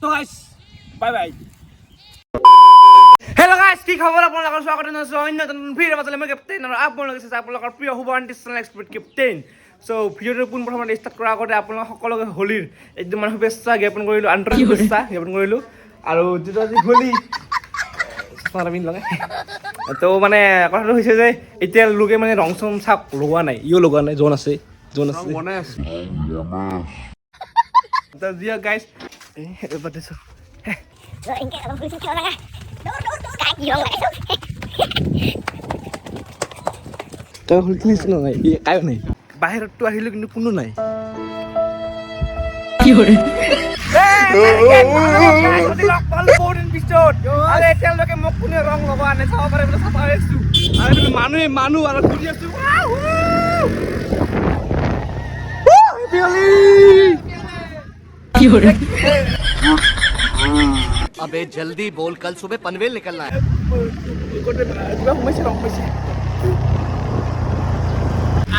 তো guys bye bye. Hello' guys, কি খবৰ? আপোনালোকৰ স্বাগতম জনাইছোঁ অন্য এটা ভিডিঅ' মাজলৈ। মই কেপ্টেইন আৰু আপোনালোকে চাইছে আপোনালোকৰ প্ৰিয় শুভ চেনেল এক্সপাৰ্ট কেপ্টেইন। চ' ভিডিঅ'টো পোনপ্ৰথমে ষ্টাৰ্ট কৰাৰ আগতে আপোনালোক সকলোকে হোলীৰ একদম মানে শুভেচ্ছা জ্ঞাপন কৰিলোঁ, আন্তৰিক শুভেচ্ছা জ্ঞাপন কৰিলোঁ। আৰু যিটো আজি হোলী তো মানে কথাটো হৈছে যে এতিয়া লোকে মানে ৰং চং চাপ লগোৱা নাই, ইও লগোৱা নাই, জন আছে গাইছ পাতিছোঁ। তই শুনি নাই কায়ো নাই, বাহিৰততো আহিলোঁ কিন্তু কোনো নাই। এতিয়ালৈকে মোক কোনে ৰং লগোৱা নাই, চাব পাৰে বোলে চাফা হৈছোঁ আৰু মানুহ আৰু ঘূৰি আছোঁ। अबे जल्दी बोल, कल सुबह पनवेल निकलना है।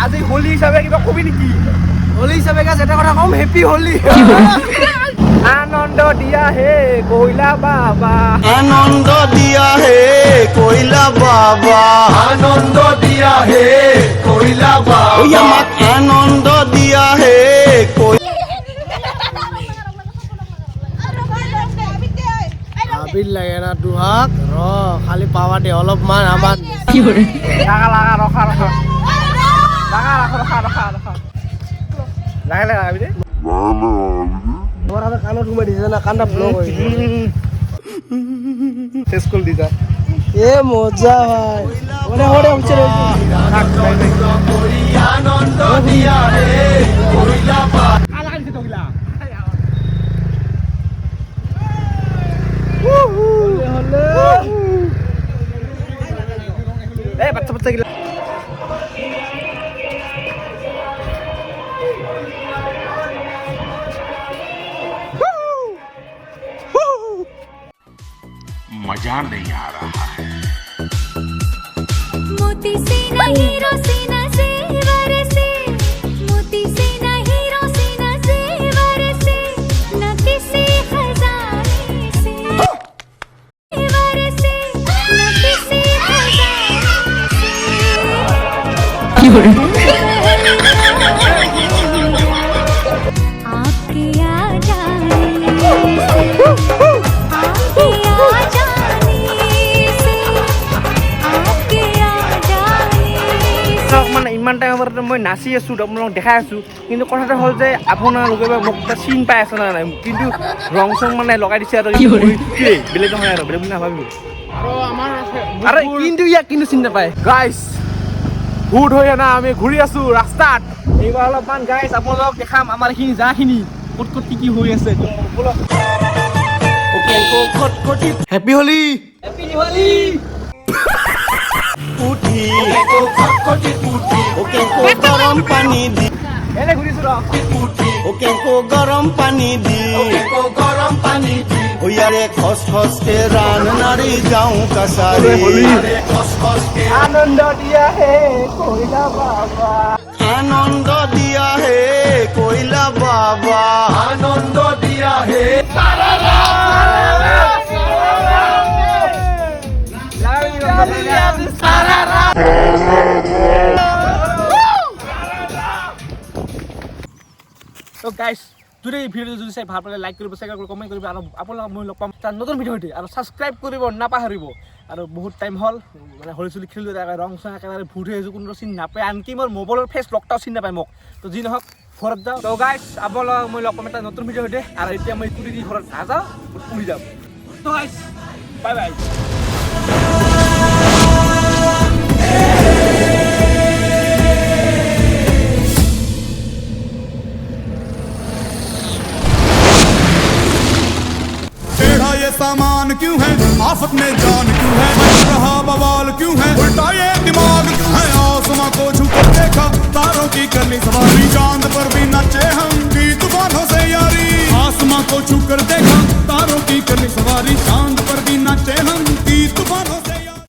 আজি হোলী হিচাপে কিবা কবি নেকি? হোলী হিচাপে গাছ এটা কথা কম, হেপী হোলী। আনন্দ দিয়া হে কইলা বাবা, আনন্দ দিয়া হে কইলা বাবা, आनंद दिया है कोयला ওই আমাক আনন্দ দিয়া হে আবির লাগে না দুহাক র খালি পাওয়া দে অলপমান আমার লাগা ৰখা লাগাবি দে। তোমাৰ হাতে কানত ঘুমাই দিছে না কান্দা ব্লক হয়ে শেষ কৰি দিছা। এ মজা ভাই ওরে ওরে উঠছে आनंद दिया है कोयला এই বাচ্চা গিলা मजा नहीं आ रहा है। मोती सीना हीरो सीना जेवर से, मोती सीना हीरो सीना जेवर से, न किसी खजाने से, जेवर से न किसी खजाने से। आपके आ जाने से, आपके आ जाने से, आपके आ जाने से। মানে ইমান টাইমৰ পৰা মই নাচি আছোঁ, আপোনালোকক দেখাই আছোঁ, কিন্তু কথাটো হ'ল যে আপোনালোকে বা মোক চিন পাই আছে না নাই, কিন্তু ৰং চং মানে লগাই দিছে আৰু বেলেগ নহয় আৰু বেলেগ বুলি নাভাবিব। আৰে কিন্তু ইয়াক কিন্তু চিনি নাপায় গাইছ। ভূত হৈ না আমি ঘূৰি আছোঁ ৰাস্তাত। এইবাৰ অলপমান গাইছ আপোনালোকক দেখাম আমাৰ এইখিনি যাখিনি ক'ত ক'ত কি হৈ আছে। Happy Holi, happy Holi. উঠি ওকে গরম পানি দি এনে ঘূৰিছোঁ ৰ ওকে গরম পানি দি गरम पानी दी ওয়ারে খস খস কে রান নারী যাও কাসারে खस खस के আনন্দ দিয়া হে কইলা বাবা, আনন্দ দিয়া হে কইলা বাবা, आनंद दिया है তো গাইছ যদি এই ভিডিঅ'টো যদি চাই ভাল পালে লাইক কৰিব, শ্বেয়াৰ কৰিব, কমেণ্ট কৰিব আৰু আপোনালোকক মই লগ পাম তাৰ নতুন ভিডিঅ'তে। আৰু ছাবস্ক্ৰাইব কৰিব নাপাহৰিব। আৰু বহুত টাইম হ'ল মানে হলী চলি খেলিলোঁ, ৰং চং একেবাৰে ভূত হৈ আহিছোঁ, কোনো চিনি নাপায়, আনকি মোৰ মোবাইলৰ ফেচ লকটাও চিনি নাপায় মোক। তো যি নহওক ঘৰত যাওঁ। তো গাইছ আপোনালোকক মই লগ পাম এটা নতুন ভিডিঅ'তে। আৰু এতিয়া মই স্কুটি দি ঘৰত নাযাওঁ, উৰি যাম। তো গাইছ বাই বাই। टेढ़ा ये सामान क्यों है, आफत में जान क्यों है, मच रहा बवाल क्यों है, उल्टा ये